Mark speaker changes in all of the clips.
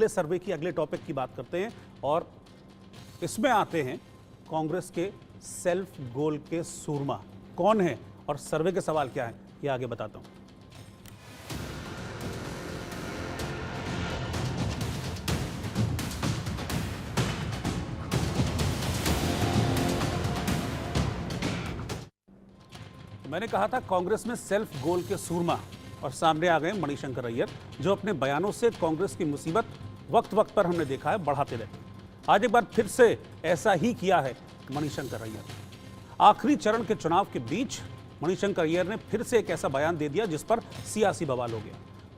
Speaker 1: अगले सर्वे की, अगले टॉपिक की बात करते हैं और इसमें आते हैं कांग्रेस के सेल्फ गोल के सूरमा कौन है और सर्वे के सवाल क्या है, ये आगे बताता हूं। मैंने कहा था कांग्रेस में सेल्फ गोल के सूरमा, और सामने आ गए मणिशंकर अय्यर, जो अपने बयानों से कांग्रेस की मुसीबत वक्त वक्त पर हमने देखा है बढ़ाते रहते हैं। आज एक बार फिर से ऐसा ही किया है मणिशंकर अय्यर। आखिरी चरण के चुनाव के बीच मणिशंकर अय्यर ने फिर से एक ऐसा बयान दे दिया जिस पर सियासी बवाल हो गया।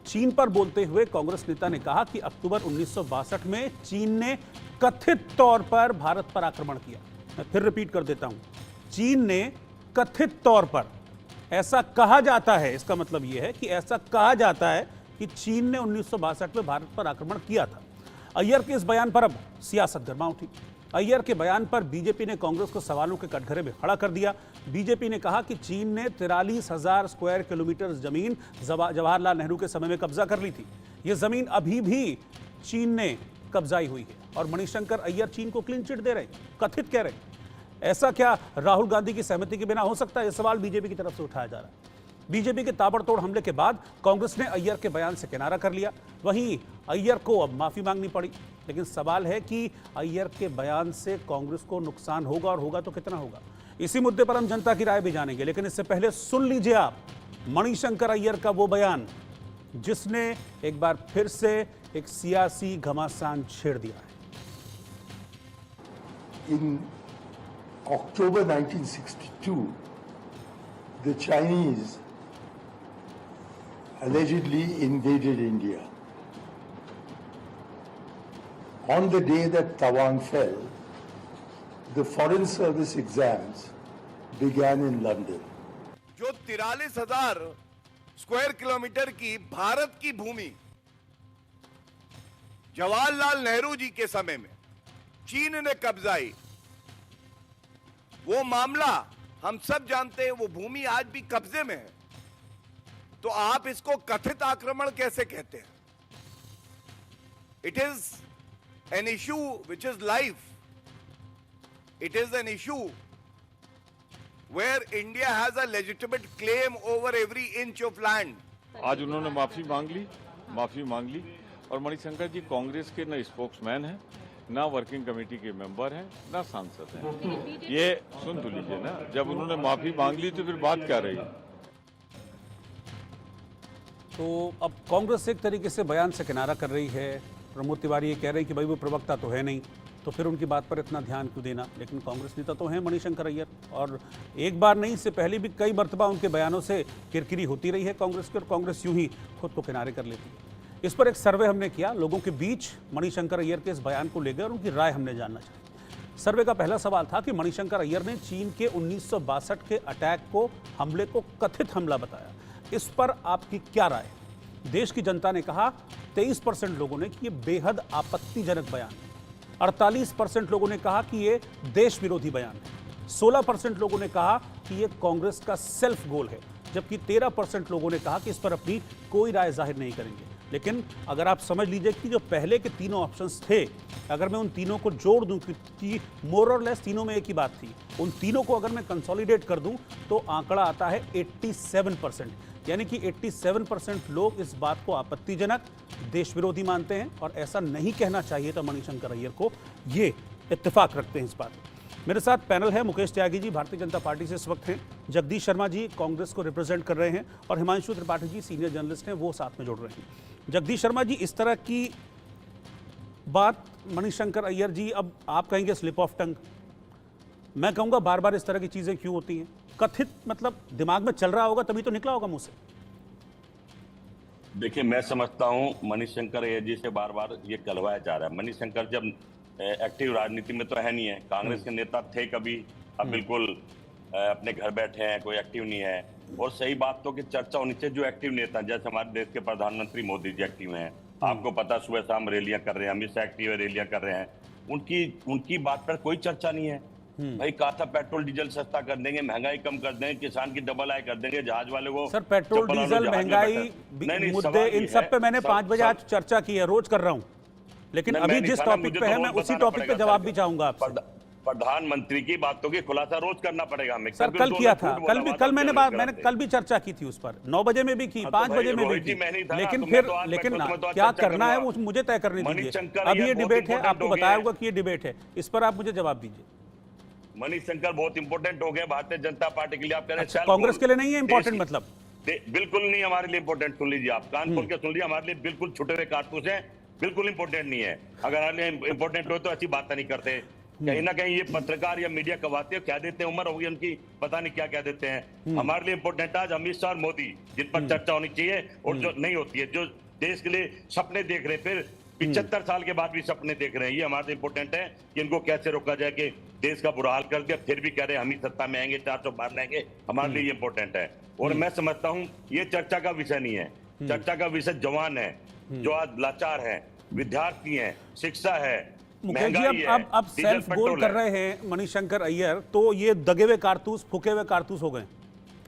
Speaker 1: चीन पर बोलते हुए कांग्रेस नेता ने कहा कि अक्टूबर 1962 में चीन ने कथित तौर पर भारत पर आक्रमण किया। मैं फिर रिपीट कर देता हूं, चीन ने कथित तौर पर, ऐसा कहा जाता है, इसका मतलब यह है कि ऐसा कहा जाता है कि चीन ने 1962 में भारत पर आक्रमण किया था। अय्यर के इस बयान पर अब सियासत गर्मा उठी। अय्यर के बयान पर बीजेपी ने कांग्रेस को सवालों के कटघरे में खड़ा कर दिया। बीजेपी ने कहा कि चीन ने 43,000 स्क्वायर किलोमीटर जमीन जवाहरलाल नेहरू के समय में कब्जा कर ली थी। यह जमीन अभी भी चीन ने कब्जाई हुई है और मणिशंकर अय्यर चीन को क्लीन चिट दे रहे, कथित कह रहे। ऐसा क्या राहुल गांधी की सहमति के बिना हो सकता है? यह सवाल बीजेपी की तरफ से उठाया जा रहा है। बीजेपी के ताबड़तोड़ हमले के बाद कांग्रेस ने अय्यर के बयान से किनारा कर लिया। वहीं अय्यर को अब माफी मांगनी पड़ी, लेकिन सवाल है कि अय्यर के बयान से कांग्रेस को नुकसान होगा और होगा तो कितना होगा। इसी मुद्दे पर हम जनता की राय भी जानेंगे, लेकिन इससे पहले सुन लीजिए आप मणिशंकर अय्यर का वो बयान जिसने एक बार फिर से एक सियासी घमासान छेड़ दिया है।
Speaker 2: In October 1962, the Chinese allegedly invaded India. On the day that Taiwan fell, the Foreign Service exams began in London.
Speaker 3: जो 43,000 स्क्वायर किलोमीटर की भारत की भूमि जवाहरलाल नेहरू जी के समय में चीन ने कब्जाई, वो मामला हम सब जानते हैं, वो भूमि आज भी कब्जे में है। तो आप इसको कथित आक्रमण कैसे कहते हैं? It is an issue which is life, it is an issue where India has a legitimate claim over every inch of land.
Speaker 4: आज उन्होंने माफी मांग ली और मणिशंकर जी कांग्रेस के न स्पोक्समैन हैं, ना वर्किंग कमेटी के मेंबर हैं, ना सांसद हैं। ये सुन तो लीजिए ना, जब उन्होंने माफी मांग ली तो फिर बात क्या रही?
Speaker 1: तो अब कांग्रेस एक तरीके से बयान से किनारा कर रही है। प्रमोद तिवारी ये कह रहे हैं कि भाई वो प्रवक्ता तो है नहीं, तो फिर उनकी बात पर इतना ध्यान क्यों देना। लेकिन कांग्रेस नेता तो हैं मणिशंकर अय्यर, और एक बार नहीं, इससे पहले भी कई मरतबा उनके बयानों से किरकिरी होती रही है कांग्रेस की, और कांग्रेस यूं ही खुद को किनारे कर लेती है। इस पर एक सर्वे हमने किया, लोगों के बीच मणिशंकर अय्यर के इस बयान को ले गए और उनकी राय हमने जानना चाहिए। सर्वे का पहला सवाल था कि मणिशंकर अय्यर ने चीन के 1962 के अटैक को, हमले को कथित हमला बताया। इस पर आपकी क्या राय है? देश की जनता ने कहा 23% लोगों ने कि यह बेहद आपत्तिजनक बयान है, 48% लोगों ने कहा कि यह देश विरोधी बयान है, 16% लोगों ने कहा कि यह कांग्रेस का सेल्फ गोल है, जबकि 13% लोगों ने कहा कि इस पर अपनी कोई राय जाहिर नहीं करेंगे। लेकिन अगर आप समझ लीजिए कि जो पहले के तीनों ऑप्शंस थे, अगर मैं उन तीनों को जोड़ दूं कि मोर और लेस तीनों में एक ही बात थी, उन तीनों को अगर मैं कंसोलिडेट कर दूं तो आंकड़ा आता है 87%। यानी कि 87% लोग इस बात को आपत्तिजनक, देश विरोधी मानते हैं, और ऐसा नहीं कहना चाहिए था मणिशंकर अय्यर को। ये इत्तेफाक रखते हैं इस बात। मेरे साथ पैनल है, मुकेश त्यागी जी भारतीय जनता पार्टी से इस वक्त हैं, जगदीश शर्मा जी कांग्रेस को रिप्रेजेंट कर रहे हैं, और हिमांशु त्रिपाठी जी सीनियर जर्नलिस्ट हैं, वो साथ में जुड़ रहे हैं। जगदीश शर्मा जी, इस तरह की बात मणिशंकर अय्यर जी, अब आप कहेंगे स्लिप ऑफ टंग, मैं कहूंगा बार बार इस तरह की चीजें क्यों होती हैं? कथित मतलब दिमाग में चल रहा होगा तभी तो निकला होगा मुंह से।
Speaker 5: देखिए, मैं समझता हूं मणिशंकर अय्यर जी से बार बार ये कहलवाया जा रहा है। मणिशंकर जब एक्टिव राजनीति में तो है नहीं है, कांग्रेस के नेता थे कभी, अब बिल्कुल अपने घर बैठे हैं, कोई एक्टिव नहीं है। और सही बात तो कि चर्चा होनी चाहिए जो एक्टिव नेता, जैसे हमारे देश के प्रधानमंत्री मोदी जी एक्टिव हैं, आपको पता सुबह शाम रैलियां कर रहे हैं, अमित शाह एक्टिव रैलियां कर रहे हैं, उनकी बात पर कोई चर्चा नहीं है। भाई कहा था पेट्रोल डीजल सस्ता कर देंगे, महंगाई कम कर देंगे, किसान की डबल आय कर देंगे, जहाज वाले को।
Speaker 1: सर पेट्रोल डीजल महंगाई मुद्दे, इन सब पे मैंने 5 बजे आज चर्चा की है, रोज कर रहा हूं। लेकिन
Speaker 5: नहीं,
Speaker 1: अभी
Speaker 5: मैं नहीं
Speaker 1: जिस
Speaker 5: खाना,
Speaker 1: टॉपिक
Speaker 5: मुझे
Speaker 1: पे
Speaker 5: तो
Speaker 1: है मैं
Speaker 5: रोज
Speaker 1: उसी
Speaker 5: बताना
Speaker 1: टॉपिक पे
Speaker 5: पड़ेगा
Speaker 1: जवाब
Speaker 5: सर।
Speaker 1: भी चाहूंगा आपसे।
Speaker 5: प्रधानमंत्री की बातों की खुलासा रोज करना पड़ेगा हमें।
Speaker 1: सर कल किया था, कल मैंने कल भी चर्चा की थी उस पर, 9 बजे में भी की, 5 बजे में भी की, लेकिन फिर लेकिन क्या करना है वो मुझे तय करने दीजिए। अब ये डिबेट है, आपको बताया होगा कि ये डिबेट है, इस पर आप मुझे जवाब दीजिए।
Speaker 5: मणिशंकर बहुत इंपॉर्टेंट हो गया भारतीय जनता पार्टी के लिए। आप कह रहे हैं
Speaker 1: अच्छा, कांग्रेस के लिए नहीं है इंपॉर्टेंट मतलब?
Speaker 5: बिल्कुल नहीं हमारे लिए इंपॉर्टेंट। सुन लीजिए, आप कान खोल के सुन लीजिए, हमारे लिए बिल्कुल छुटे हुए कारतूस हैं, बिल्कुल इंपॉर्टेंट नहीं है। अगर हमारे लिए इंपॉर्टेंट हो तो अच्छी बात नहीं करते। कहीं ना कहीं ये पत्रकार या मीडिया कवाते क्या देते हैं, उम्र होगी उनकी, पता नहीं क्या क्या देते हैं। हमारे लिए इंपॉर्टेंट आज अमित शाह और मोदी, जिन पर चर्चा होनी चाहिए और जो नहीं होती है, जो देश के लिए सपने देख रहे हैं, फिर 75 साल के बाद भी सपने देख रहे हैं, ये हमारे लिए इंपॉर्टेंट है कि इनको कैसे रोका जाए कि देश का बुरा हाल कर दिया, फिर भी कह रहे हैं हम ही सत्ता में आएंगे, 400 पार लाएंगे। हमारे लिए ये इंपॉर्टेंट है। और मैं समझता हूं ये चर्चा का विषय नहीं है। चर्चा का विषय जवान है जो आज लाचार है, विद्यार्थी हैं, शिक्षा है,
Speaker 1: मुकेश जी,
Speaker 5: महंगाई है,
Speaker 1: अब
Speaker 5: डीजल
Speaker 1: सेल्फ गोल
Speaker 5: पेट्रोल
Speaker 1: कर
Speaker 5: है।
Speaker 1: रहे हैं मणिशंकर अय्यर, तो ये दगे हुए कारतूस, फूके हुए कारतूस हो गए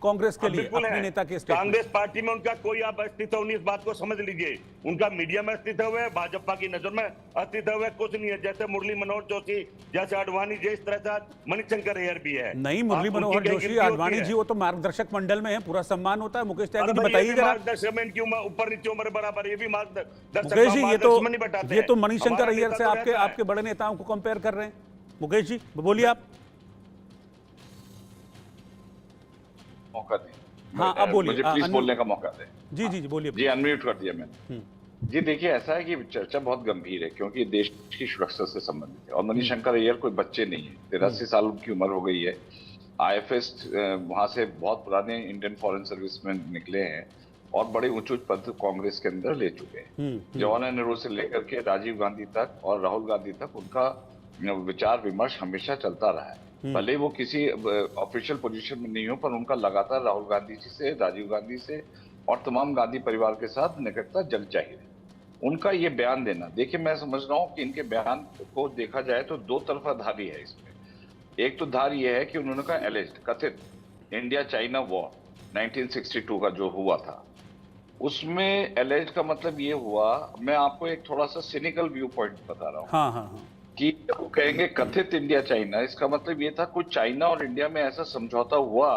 Speaker 1: कांग्रेस के लिए
Speaker 5: बिल्कुल
Speaker 1: अपने
Speaker 5: है।
Speaker 1: नेता के स्टेटमेंट।
Speaker 5: कांग्रेस पार्टी में उनका कोई आप अस्तित्व नहीं, इस बात को समझ लीजिए। उनका मीडिया में अस्तित्व है, भाजपा की नजर में अस्तित्व है, कुछ नहीं है। जैसे मुरली मनोहर जोशी, जैसे आडवाणी जी, इस तरह से मणिशंकर अय्यर भी है।
Speaker 1: नहीं, मुरली
Speaker 5: आप
Speaker 1: मनोहर
Speaker 5: उनकी कहीं
Speaker 1: जोशी,
Speaker 5: गिनती होती
Speaker 1: आडवाणी
Speaker 5: है?
Speaker 1: जी, वो तो मार्गदर्शक मंडल में है, पूरा सम्मान होता है। मुकेश त्यागी
Speaker 5: अरे
Speaker 1: जी
Speaker 5: भाई,
Speaker 1: बताइए
Speaker 5: ये भी
Speaker 1: जरा।
Speaker 5: मार्गदर्शक में क्यों ऊपर नीचे उम्र बराबर, ये भी मार्गदर्शक
Speaker 1: मुकेश जी,
Speaker 5: मार्गदर्शन नहीं बैठाते
Speaker 1: ये
Speaker 5: हैं।
Speaker 1: तो मणिशंकर
Speaker 5: हमारा
Speaker 1: अय्यर
Speaker 5: नेता
Speaker 1: से
Speaker 5: तो
Speaker 1: आपके
Speaker 5: रहता है।
Speaker 1: आपके बड़े नेताओं को कंपेयर कर रहे हैं। मुकेश जी बोलिए आप।
Speaker 6: मौका दें।
Speaker 1: हाँ, अब बोलिए।
Speaker 6: मुझे प्लीज बोलने का मौका दें।
Speaker 1: जी जी जी बोलिए।
Speaker 6: जी, अनम्यूट कर दिया मैंने। जी देखिए, ऐसा है कि चर्चा बहुत गंभीर है क्योंकि देश की सुरक्षा से संबंधित है और मणिशंकर अय्यर कोई बच्चे नहीं है। 83 साल उनकी उम्र हो गई है। IFS वहां से बहुत पुराने इंडियन फॉरेन सर्विस में निकले हैं और बड़े उच्च उच्च पद कांग्रेस के अंदर ले चुके हैं। जवाहरलाल नेहरू से लेकर के राजीव गांधी तक और राहुल गांधी तक उनका विचार विमर्श हमेशा चलता रहा है। भले वो किसी ऑफिशियल पोजीशन में नहीं हो, पर उनका लगातार राहुल गांधी जी से, राजीव गांधी से और तमाम गांधी परिवार के साथ निकटता जग जाहिर है। उनका ये बयान देना, देखिए मैं समझ रहा हूँ कि इनके बयान को देखा जाए तो दो तरफा धारी है इसमें। एक तो धार ये है कि उन्होंने कहा एलिज्ड, कथित इंडिया चाइना वॉर 1962 का जो हुआ था, उसमें एलिज्ड का मतलब ये हुआ, मैं आपको एक थोड़ा सा सिनिकल व्यू पॉइंट बता रहा हूँ।
Speaker 1: हाँ हाँ हाँ।
Speaker 5: कि वो कहेंगे कथित इंडिया चाइना, इसका मतलब ये था कुछ चाइना और इंडिया में ऐसा समझौता हुआ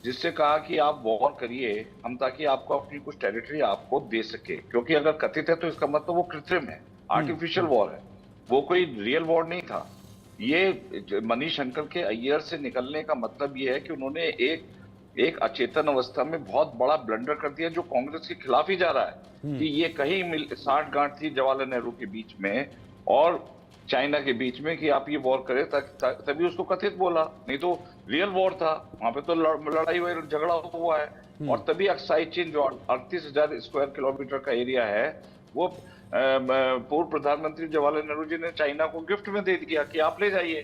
Speaker 5: जिससे कहा कि आप वॉर करिए हम, ताकि आपको अपनी कुछ टेरिटरी आपको दे सके। क्योंकि अगर कथित है तो इसका मतलब वो कृत्रिम है, आर्टिफिशियल वॉर है, वो कोई रियल वॉर नहीं था। ये मणिशंकर के अय्यर से निकलने का मतलब ये है कि उन्होंने एक अचेतन अवस्था में बहुत बड़ा ब्लंडर कर दिया जो कांग्रेस के खिलाफ ही जा रहा है। कि ये कहीं साठ गांठ थी जवाहरलाल नेहरू के बीच में और चाइना के बीच में कि आप ये वॉर करें, तभी उसको कथित बोला, नहीं तो रियल वॉर था। वहां पे तो लड़ाई हुई, झगड़ा हुआ है। और तभी अक्साई चीन जो 38,000 स्क्वायर किलोमीटर का एरिया है, वो पूर्व प्रधानमंत्री जवाहरलाल नेहरू जी ने चाइना को गिफ्ट में दे दिया कि आप ले जाइए।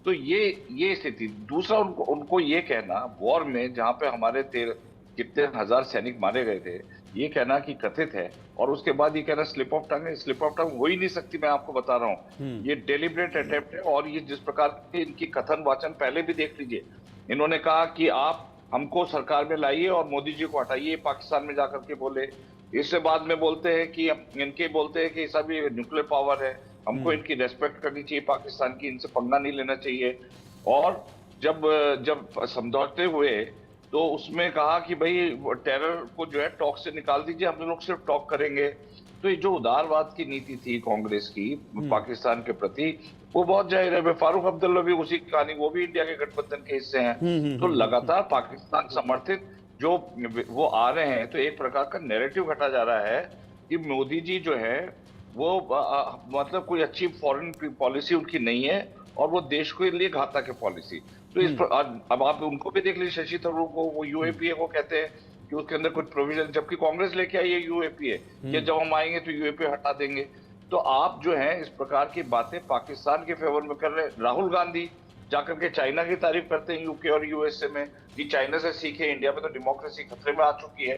Speaker 5: तो ये स्थिति। दूसरा, उनको ये कहना वॉर में जहां पे हमारे कितने हजार सैनिक मारे गए थे, ये कहना कि कथित है, और उसके बाद ये कहना स्लिप ऑफ टंग है। स्लिप ऑफ टंग हो ही नहीं सकती, मैं आपको बता रहा हूँ। ये डेलिब्रेट अटेम्प्ट है। और ये जिस प्रकार के इनकी कथन वाचन पहले भी देख लीजिए, इन्होंने कहा कि आप हमको सरकार में लाइए और मोदी जी को हटाइए, पाकिस्तान में जाकर के बोले। इससे बाद में बोलते हैं कि इनके बोलते हैं कि सभी न्यूक्लियर पावर है, हमको इनकी रेस्पेक्ट करनी चाहिए, पाकिस्तान की, इनसे पंगा नहीं लेना चाहिए। और जब समझौते हुए तो उसमें कहा कि भाई टेरर को जो है टॉक से निकाल दीजिए, हम लोग सिर्फ टॉक करेंगे। तो ये जो उदारवाद की नीति थी कांग्रेस की पाकिस्तान के प्रति, वो बहुत जाहिर है। फारूक अब्दुल्ला भी उसी कहानी, वो भी इंडिया के गठबंधन के हिस्से हैं। तो लगातार पाकिस्तान समर्थित जो वो आ रहे हैं, तो एक प्रकार का नैरेटिव घटा जा रहा है कि मोदी जी जो है वो मतलब कोई अच्छी फॉरेन पॉलिसी उनकी नहीं है और वो देश के लिए घातक है पॉलिसी। तो इस अब आप उनको भी देख लीजिए, शशि थरूर को, वो यूएपीए को कहते हैं कि उसके अंदर कुछ प्रोविजन, जबकि कांग्रेस लेके आई है यूएपीए कि जब हम आएंगे तो यूएपीए हटा देंगे। तो आप जो है इस प्रकार की बातें पाकिस्तान के फेवर में कर रहे हैं। राहुल गांधी जाकर के चाइना की तारीफ करते हैं यूके और यूएसए में कि चाइना से सीखे, इंडिया में तो डेमोक्रेसी खतरे में आ चुकी है।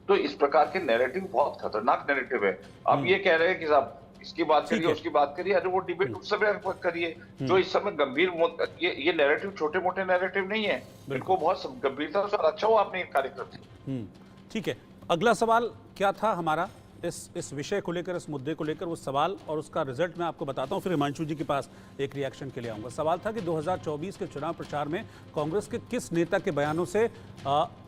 Speaker 5: तो इस प्रकार के नैरेटिव बहुत खतरनाक नैरेटिव है। आप ये कह रहे हैं कि साहब इसकी बात करिए, उसकी बात करिए, अरे वो डिबेट उस समय करिए जो इस समय गंभीर। ये नैरेटिव छोटे मोटे नैरेटिव नहीं है, इनको बहुत गंभीरता से। अच्छा हो आपने कार्यक्रम।
Speaker 1: ठीक है, अगला सवाल क्या था हमारा इस विषय को लेकर, इस मुद्दे को लेकर वो सवाल और उसका रिजल्ट मैं आपको बताता हूं, फिर हिमांशु जी के पास एक रिएक्शन के लिए आऊंगा। सवाल था कि 2024 के चुनाव प्रचार में कांग्रेस के किस नेता के बयानों से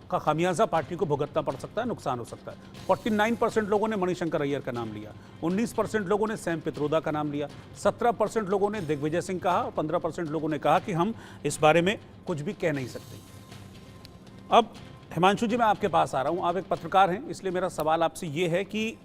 Speaker 1: का खामियाजा पार्टी को भुगतना पड़ सकता है, नुकसान हो सकता है। 49% लोगों ने मणिशंकर अय्यर का नाम लिया, 19% लोगों ने सैम पित्रोदा का नाम लिया, 17% लोगों ने दिग्विजय सिंह कहा और 15% लोगों ने कहा कि हम इस बारे में कुछ भी कह नहीं सकते। अब हिमांशु जी मैं आपके पास आ रहा हूं, आप एक पत्रकार हैं, इसलिए मेरा सवाल आपसे ये है कि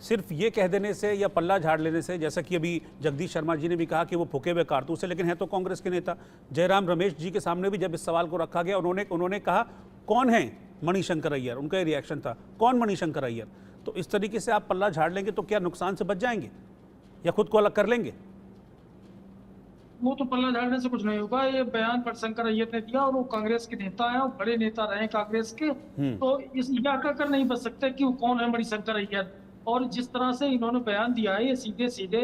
Speaker 1: सिर्फ ये कह देने से या पल्ला झाड़ लेने से, जैसा कि अभी जगदीश शर्मा जी ने भी कहा कि वो फूके हुए कारतूस है, लेकिन है तो कांग्रेस के नेता। जयराम रमेश जी के सामने भी जब इस सवाल को रखा गया, उन्होंने कहा कौन है मणिशंकर अय्यर, उनका ये रिएक्शन था, कौन मणिशंकर अय्यर। तो इस तरीके से आप पल्ला झाड़ लेंगे तो क्या नुकसान से बच जाएंगे या खुद को अलग कर लेंगे?
Speaker 7: वो तो पल्ला झाड़ने से कुछ नहीं होगा। ये बयान मणिशंकर अय्यर ने दिया और वो कांग्रेस के नेता हैं और बड़े नेता रहे कांग्रेस के, तो इस यह कहकर नहीं बच सकते कि वो कौन है मणिशंकर अय्यर। और जिस तरह से इन्होंने बयान दिया है, ये सीधे सीधे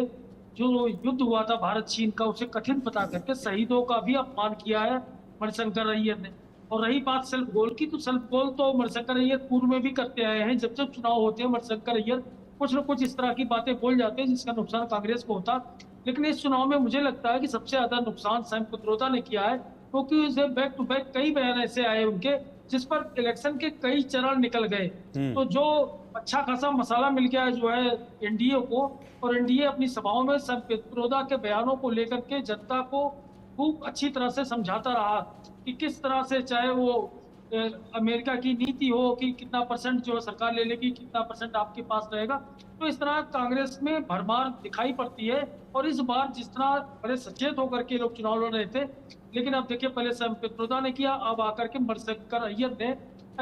Speaker 7: जो युद्ध हुआ था भारत चीन का, उसे कठिन बता करके शहीदों का भी अपमान किया है मणिशंकर अय्यर ने। और रही बात सेल्फ गोल की, तो सेल्फ गोल तो मणिशंकर अय्यर पूर्व में भी करते आए हैं। जब जब चुनाव होते हैं मणिशंकर अय्यर कुछ न कुछ इस तरह की बातें बोल जाते हैं जिसका नुकसान कांग्रेस को होता। लेकिन इस चुनाव में मुझे लगता है कि सबसे ज्यादा नुकसान सैम पित्रोदा ने किया है, क्योंकि उसे बैक टू बैक कई बयान ऐसे आए उनके जिस पर इलेक्शन के कई चरण निकल गए। तो जो अच्छा खासा मसाला मिल गया जो है एनडीए को, और एनडीए अपनी सभाओं में सैम पित्रोदा के बयानों को लेकर के जनता को खूब अच्छी तरह से समझाता रहा कि किस तरह से, चाहे वो अमेरिका की नीति हो कि कितना परसेंट जो सरकार ले लेगी, कितना परसेंट आपके पास रहेगा। तो इस तरह कांग्रेस में भरमार दिखाई पड़ती है। और इस बार जिस तरह बड़े सचेत होकर के लोग चुनाव लड़ रहे थे, लेकिन अब देखिए पहले सैम पित्रोदा ने किया, अब आकर के मणिशंकर अय्यर ने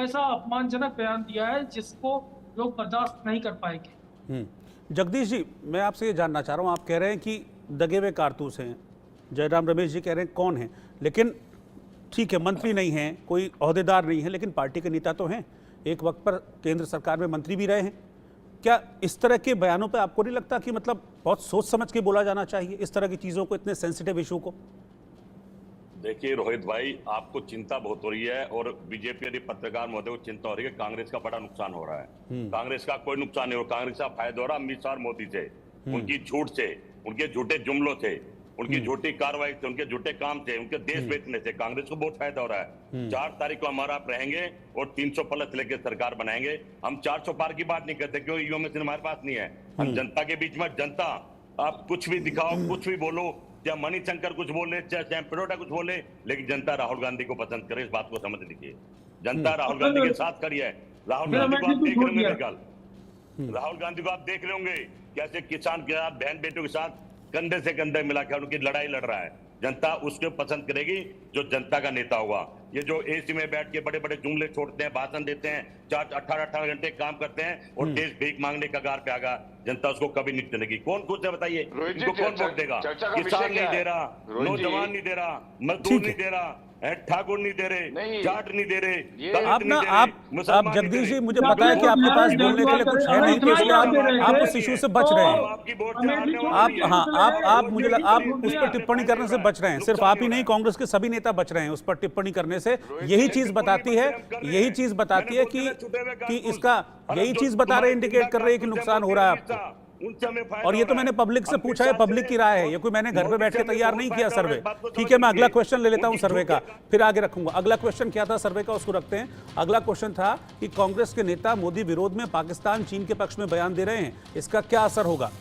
Speaker 7: ऐसा अपमानजनक बयान दिया है जिसको लोग बर्दाश्त नहीं कर पाएंगे।
Speaker 1: जगदीश जी मैं आपसे ये जानना चाह रहा हूँ, आप कह रहे हैं कि दगे हुए कारतूस हैं, जयराम रमेश जी कह रहे हैं कौन है, लेकिन ठीक है मंत्री नहीं हैं, कोई ओहदेदार नहीं है, लेकिन पार्टी के नेता तो हैं, एक वक्त पर केंद्र सरकार में मंत्री भी रहे हैं। क्या इस तरह के बयानों पे आपको नहीं लगता कि मतलब बहुत सोच समझ के बोला जाना चाहिए इस तरह की चीज़ों को, इतने सेंसिटिव इशू को?
Speaker 5: देखिए रोहित भाई, आपको चिंता बहुत हो रही है और बीजेपी यदि पत्रकार महोदय को चिंता हो रही है, कांग्रेस का बड़ा नुकसान हो रहा है। कांग्रेस का कोई नुकसान नहीं हो, कांग्रेस का फायदा हो रहा अमित शाह और मोदी से, उनकी झूठ से, उनके झूठे जुमलों से, उनकी झूठी कार्रवाई से, उनके झूठे काम से, उनके देश बेचने से कांग्रेस को बहुत फायदा हो रहा है। 4 तारीख को हमारा आप रहेंगे और 300 प्लस लेके सरकार बनाएंगे। हम 400 पार की बात नहीं करते क्योंकि युवा में हमारे पास नहीं है। हम जनता के बीच में, जनता आप कुछ भी दिखाओ, कुछ भी बोलो, चाहे मणिशंकर कुछ बोले, चाहे सैम पित्रोदा कुछ बोले, लेकिन जनता राहुल गांधी को पसंद करे, इस बात को समझ लीजिए। जनता राहुल गांधी के साथ खड़ी है। राहुल गांधी को आप देख रहे होंगे, राहुल गांधी को आप देख रहे होंगे कैसे किसान के साथ, बहन बेटों के साथ कंधे से कंधे मिलाकर उनकी लड़ाई लड़ रहा है। जनता उसको पसंद करेगी जो जनता का नेता होगा। ये जो एसी में बैठ के बड़े बड़े जुमले छोड़ते हैं, भाषण देते हैं, 18 घंटे काम करते हैं और देश भीख मांगने का कगार पे आगा, जनता उसको कभी नहीं चलेगी। कौन खुश है बताइए, इनको कौन वोट देगा? किसान नहीं दे रहा, नौजवान नहीं दे रहा, मजदूर नहीं दे रहा, ठाकुर नहीं दे रहे, जाट नहीं दे रहे।
Speaker 1: आप जगदीश जी मुझे पता है कि आपके पास बोलने के लिए कुछ है नहीं, तो इसलिए आप उस इशू से बच रहे हैं। आप मुझे आप उस पर टिप्पणी करने से बच रहे हैं। सिर्फ आप ही नहीं, कांग्रेस के सभी नेता बच रहे हैं उस पर टिप्पणी करने से। यही चीज बताती है कि इसका, यही चीज बता रहे, इंडिकेट कर रही है कि नुकसान हो रहा है आपको। और ये तो मैंने पब्लिक से पूछा है, पब्लिक की राय है, ये कोई मैंने घर पे बैठ के तैयार नहीं किया सर्वे। ठीक है, मैं अगला क्वेश्चन ले लेता हूं सर्वे का, फिर आगे रखूंगा। अगला क्वेश्चन क्या था सर्वे का, उसको रखते हैं। अगला क्वेश्चन था कि कांग्रेस के नेता मोदी विरोध में पाकिस्तान चीन के पक्ष में बयान दे रहे हैं, इसका क्या असर होगा?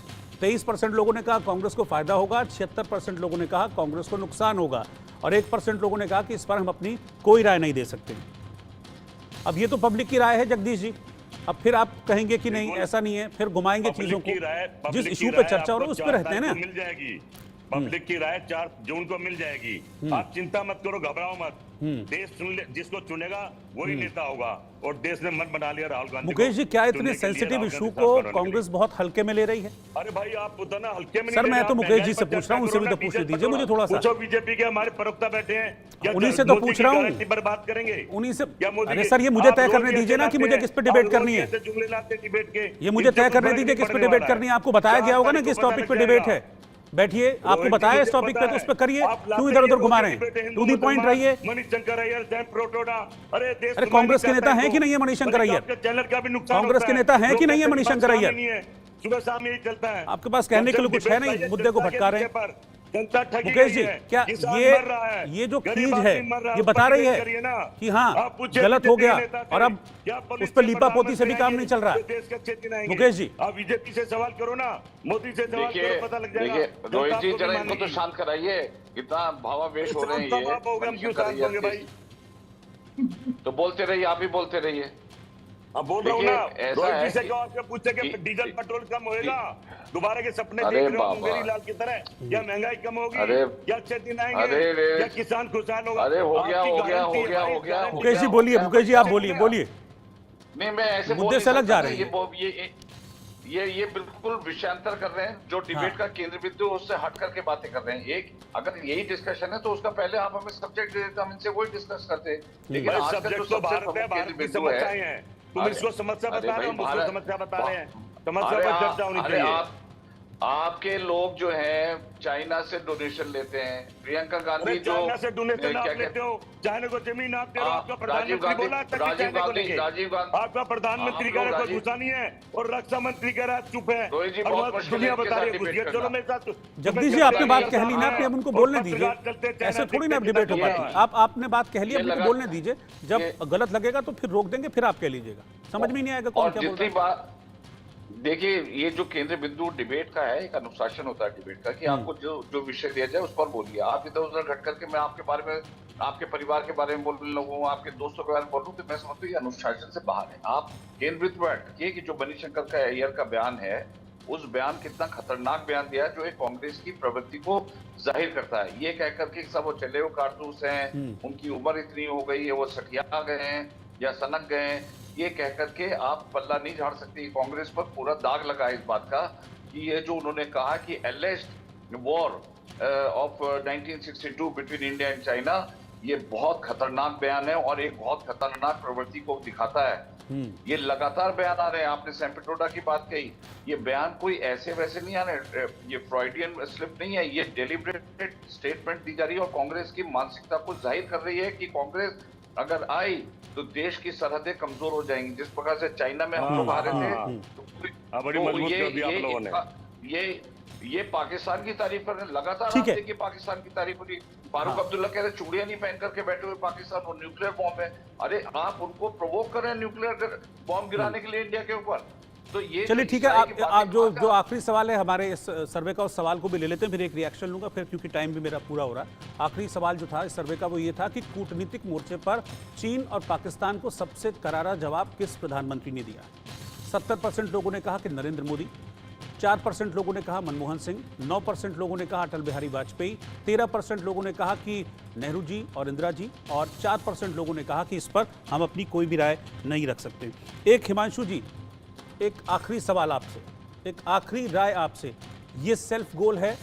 Speaker 1: 23% लोगों ने कहा कांग्रेस को फायदा होगा, 76% लोगों ने कहा कांग्रेस को नुकसान होगा, और 1% लोगों ने कहा कि इस पर हम अपनी कोई राय नहीं दे सकते। अब ये तो पब्लिक की राय है जगदीश जी, अब फिर आप कहेंगे कि नहीं ऐसा नहीं है, फिर घुमाएंगे चीजों को। जिस इशू पे चर्चा हो रही है उस पर रहते हैं ना।
Speaker 5: मिल जाएगी पब्लिक की राय, 4 जून को मिल जाएगी। आप चिंता मत करो, घबराओ मत। देश जिसको चुनेगा वही नेता होगा, और देश ने मन बना लिया राहुल गांधी।
Speaker 1: मुकेश जी, क्या इतने सेंसिटिव इशू को कांग्रेस बहुत हल्के में ले रही है?
Speaker 5: अरे भाई आप उतना हल्के में
Speaker 1: सर, मैं तो मुकेश जी से पूछ रहा हूँ, उनसे भी तो पूछ दीजिए मुझे थोड़ा सा।
Speaker 5: बीजेपी के हमारे प्रवक्ता बैठे हैं,
Speaker 1: उन्हीं से तो पूछ रहा हूँ,
Speaker 5: पर बात करेंगे
Speaker 1: उन्हीं से। अरे सर, ये मुझे तय करने दीजिए ना कि मुझे किस पे डिबेट करनी है। ये मुझे तय करने दीजिए किस पे डिबेट करनी है। आपको बताया गया होगा ना किस टॉपिक पे डिबेट है। बैठिए, आपको बताया इस टॉपिक पे तो उस पर करिए, क्यों इधर उधर घुमा रहे हैं? टू दी पॉइंट रहिए।
Speaker 8: मणिशंकर अय्यर
Speaker 1: अरे कांग्रेस के नेता हैं कि नहीं है मणिशंकर अय्यर?
Speaker 8: चैनल का भी नुकसान
Speaker 1: कांग्रेस के नेता हैं कि नहीं है मणिशंकर अय्यर?
Speaker 8: सुबह शाम यही चलता है।
Speaker 1: आपके पास कहने के लिए कुछ है नहीं, मुद्दे को भटका रहे हैं।
Speaker 8: जनता ठगी
Speaker 1: मुकेश जी,
Speaker 8: गई है,
Speaker 1: क्या
Speaker 8: किसान
Speaker 1: ये
Speaker 8: मर रहा है,
Speaker 1: ये जो
Speaker 8: गरीब
Speaker 1: खींच
Speaker 8: आदमी
Speaker 1: है
Speaker 8: मर रहा
Speaker 1: ये
Speaker 8: उस
Speaker 1: बता
Speaker 8: पर
Speaker 1: रही
Speaker 8: टिप्पणी
Speaker 1: है
Speaker 8: करिए ना।
Speaker 1: कि हाँ
Speaker 8: आप पूछिए
Speaker 1: गलत
Speaker 8: कि
Speaker 1: हो गया
Speaker 8: नेता थे,
Speaker 1: और अब
Speaker 8: क्या पुलिस
Speaker 1: उस पर
Speaker 8: के
Speaker 1: लीपा पोती से भी
Speaker 8: प्रधानमंत्री
Speaker 1: काम नहीं चल रहा
Speaker 8: जो
Speaker 1: है।
Speaker 8: देश के अच्छे दिलाएंगे।
Speaker 1: मुकेश जी,
Speaker 8: आप बीजेपी से सवाल करो ना, मोदी से सवाल करो, पता लग जाएगा।
Speaker 6: देखिए रोहित जी,
Speaker 8: जनता
Speaker 6: जरा
Speaker 8: आपको
Speaker 6: इनको तो
Speaker 8: मानेगी।
Speaker 6: शांत कराइए, कितना भावावेश हो रहे हैं ये।
Speaker 8: आप होगा, हम क्यों
Speaker 6: मणिशंकर
Speaker 8: शांत होंगे
Speaker 6: अय्यर
Speaker 8: भाई?
Speaker 6: के। तो बोलते रहिए, आप ही बोलते रहिए।
Speaker 8: अब बोल रहा हूँ
Speaker 6: देखिए,
Speaker 8: ना,
Speaker 6: ऐसा
Speaker 8: रोहित
Speaker 6: है
Speaker 8: जी से
Speaker 6: कि-
Speaker 8: क्यों आपसे पूछते कि
Speaker 6: कि-
Speaker 8: डीजल पेट्रोल कम होएगा, दोबारा के सपने
Speaker 6: अरे
Speaker 8: देख रहे हो
Speaker 6: बाबा।
Speaker 8: मुंगेरी लाल की तरह, या महंगाई कम होगी,
Speaker 6: अरे-
Speaker 8: या अच्छे दिन आएंगे,
Speaker 6: अरे रे।
Speaker 8: या किसान खुशहाल होगा।
Speaker 6: अरे हो गया,
Speaker 8: आपकी
Speaker 6: हो गया,
Speaker 8: गारंटी
Speaker 6: हो
Speaker 8: है
Speaker 6: गया,
Speaker 8: भाई,
Speaker 6: हो गया,
Speaker 8: गारंटी
Speaker 6: हो
Speaker 1: मुकेश जी
Speaker 6: गया,
Speaker 1: बोलिए,
Speaker 6: हो गया।
Speaker 1: मुकेश जी आप बोलिए बोलिए।
Speaker 6: नहीं, मैं ऐसे
Speaker 1: मुद्दे
Speaker 6: बोल
Speaker 1: से अलग
Speaker 6: नहीं
Speaker 1: जा
Speaker 6: सकता
Speaker 1: रहे
Speaker 6: ना,
Speaker 1: हैं।
Speaker 6: ये बिल्कुल विषयांतर कर रहे हैं। जो डिबेट
Speaker 1: हाँ।
Speaker 6: का केंद्र बिंदु है, उससे हट करके बातें कर रहे हैं। एक अगर यही डिस्कशन है तो उसका पहले आप हमें सब्जेक्ट दे देते, हम इनसे वही डिस्कस करते। लेकिन
Speaker 8: भाई,
Speaker 6: आजकल जो
Speaker 8: सब्जेक्ट तो
Speaker 6: सबसे
Speaker 8: भारत
Speaker 6: प्रमुख
Speaker 8: है, भारत
Speaker 6: केंद्र
Speaker 8: की
Speaker 6: बिंदु है,
Speaker 8: समस्याएं हैं। तुम
Speaker 6: अरे-
Speaker 8: इसको समस्या
Speaker 6: अरे
Speaker 8: बता रहे
Speaker 6: भाई,
Speaker 8: हो, हम उसको
Speaker 6: भारत-
Speaker 8: समस्या बता रहे हैं। समस्या
Speaker 6: अरे
Speaker 8: पर
Speaker 6: आप-
Speaker 8: चर्चा होनी
Speaker 6: अरे
Speaker 8: चाहिए।
Speaker 6: आपके लोग जो हैं चाइना से डोनेशन लेते हैं। प्रियंका गांधी
Speaker 8: अरे
Speaker 6: जो
Speaker 8: चाइना से डोनेशन
Speaker 6: क्या
Speaker 8: आप
Speaker 6: कहते
Speaker 8: लेते हो, चाइना को जमीन आप दे रहे हो, आपका
Speaker 6: राजीव
Speaker 8: प्रधानमंत्री
Speaker 6: गांधी-
Speaker 8: बोला था कि
Speaker 6: राजीव
Speaker 8: चाइना को
Speaker 6: गांधी-
Speaker 8: लेके।
Speaker 6: राजीव गांधी-
Speaker 8: आपका प्रधानमंत्री
Speaker 6: आप
Speaker 8: कह
Speaker 6: लोग
Speaker 8: रहा है कोई
Speaker 6: राजीव-
Speaker 8: घुसा नहीं है, और रक्षा मंत्री कह रहा है चुप है,
Speaker 6: रोहित जी,
Speaker 8: और
Speaker 6: बहुत
Speaker 8: वहाँ
Speaker 6: मुश्किल है
Speaker 8: दुनिया
Speaker 6: इनके
Speaker 8: बता
Speaker 6: साथ
Speaker 8: रही है
Speaker 6: डिबेट
Speaker 8: घुस गया।
Speaker 6: करना।
Speaker 8: चलो मेरे साथ
Speaker 1: जगदीश जी आपने बात कह ली ना, आप हमको बोलने दीजिए। ऐसे थोड़ी ना अब डिबेट हो पाती। आपने बात कह ली, अब हमको बोलने दीजिए। जब गलत लगेगा तो फिर रोक देंगे, फिर आप कह लीजिएगा। समझ में नहीं आएगा कौन
Speaker 6: और
Speaker 1: क्या बोल
Speaker 6: जितनी
Speaker 1: रहा है।
Speaker 6: बात देखिए, ये जो केंद्र बिंदु डिबेट का है, एक अनुशासन होता है डिबेट का कि आपको जो विषय दिया जाए उस पर बोलिए। आप इधर उधर घट करके मैं आपके बारे में, आपके परिवार के बारे में बोलने लगूं, आपके दोस्तों के बारे में बोलूं, तो मैं समझता हूं ये अनुशासन से बाहर है। आप केंद्र बिंदु पर अटकिए कि जो मणिशंकर का अय्यर का बयान है, उस बयान कितना खतरनाक बयान दिया है, जो एक कांग्रेस की प्रवृत्ति को जाहिर करता है। ये कह करके सब वो चले हुए कारतूस हैं, उनकी उम्र इतनी हो गई है, वो सठिया गए हैं या सनक गए हैं, ये कह करके आप पल्ला नहीं झाड़ सकते। कांग्रेस पर पूरा दाग लगा है इस बात का कि ये जो उन्होंने कहा कि एलिज्ड war of 1962 between India and China, ये बहुत खतरनाक बयान है और एक बहुत खतरनाक प्रवृत्ति को दिखाता है। ये लगातार बयान आ रहे हैं। आपने सैम्पिट्रोडा की बात कही, ये बयान कोई ऐसे वैसे नहीं आ रहे, ये फ्रॉइडियन स्लिप नहीं है, ये डेलिब्रेटेड स्टेटमेंट दी जा रही है और कांग्रेस की मानसिकता को जाहिर कर रही है कि कांग्रेस अगर आई तो देश की सरहदें कमजोर हो जाएंगी। जिस प्रकार से चाइना में हम लोग आ रहे थे, तो
Speaker 8: बड़ी मजबूत कर दी आप लोगों ने।
Speaker 6: ये पाकिस्तान की तारीफ कर रहे हैं लगातार।
Speaker 1: ठीक
Speaker 6: आप
Speaker 1: है।
Speaker 6: देखिए पाकिस्तान की तारीफ हो रही। फारूक अब्दुल्ला कह रहे चूड़ियां नहीं पहन करके बैठे हुए पाकिस्तान, और न्यूक्लियर बॉम्ब है। अरे आप उनको प्रोवोक कर रहे हैं न्यूक्लियर बॉम्ब गिराने के लिए इंडिया के ऊपर। तो ये
Speaker 1: चलिए
Speaker 6: जो
Speaker 1: ठीक है,
Speaker 6: इजराइल की
Speaker 1: आप
Speaker 6: बातें
Speaker 1: जो
Speaker 6: करता-
Speaker 1: आखिरी सवाल है हमारे इस सर्वे का, उस सवाल को भी ले लेते हैं, फिर एक रिएक्शन लूंगा फिर, क्योंकि टाइम भी मेरा पूरा हो रहा है। आखिरी सवाल जो था इस सर्वे का वो ये था कि कूटनीतिक मोर्चे पर चीन और पाकिस्तान को सबसे करारा जवाब किस प्रधानमंत्री ने दिया। 70% लोगों ने कहा कि नरेंद्र मोदी, 4% लोगों ने कहा मनमोहन सिंह, 9% लोगों ने कहा अटल बिहारी वाजपेयी, 13% लोगों ने कहा कि नेहरू जी और इंदिरा जी, और 4% लोगों ने कहा कि इस पर हम अपनी कोई भी राय नहीं रख सकते। एक हिमांशु जी, एक आखिरी सवाल आपसे, एक आखिरी राय आपसे, ये सेल्फ गोल है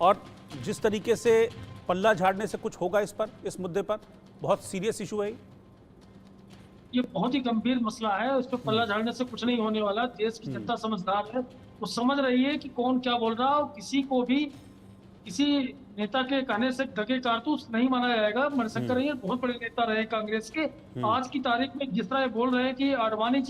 Speaker 1: और जिस तरीके से पल्ला झाड़ने से कुछ होगा इस पर, इस मुद्दे पर बहुत सीरियस इशू है
Speaker 7: ये बहुत ही गंभीर मसला है। उस पर पल्ला झाड़ने से कुछ नहीं होने वाला। देश की जनता समझदार है, वो समझ रही है कि कौन क्या बोल रहा है, और किसी को भी किसी नेता के कहने से दगे कारतूस नहीं माना जाएगा। मणिशंकर अय्यर बहुत बड़े नेता रहे कांग्रेस के। आज की तारीख में जिस तरह बोल रहे हैं कि अडवाणी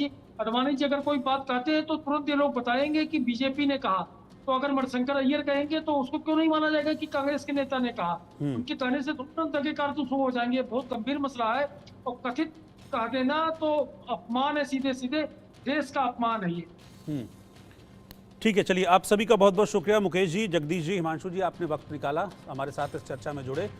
Speaker 7: जी अगर कोई बात कहते हैं तो तुरंत ये लोग बताएंगे कि बीजेपी ने कहा, तो अगर मणिशंकर अय्यर कहेंगे तो उसको क्यों नहीं माना जाएगा कि कांग्रेस के नेता ने कहा। उनके कहने से तुरंत दगे कारतूस हो जाएंगे। बहुत गंभीर मसला है, और कथित कह देना तो अपमान है, सीधे सीधे देश का अपमान है ये।
Speaker 1: ठीक है, चलिए आप सभी का बहुत बहुत शुक्रिया। मुकेश जी, जगदीश जी, हिमांशु जी, आपने वक्त निकाला, हमारे साथ इस चर्चा में जुड़े।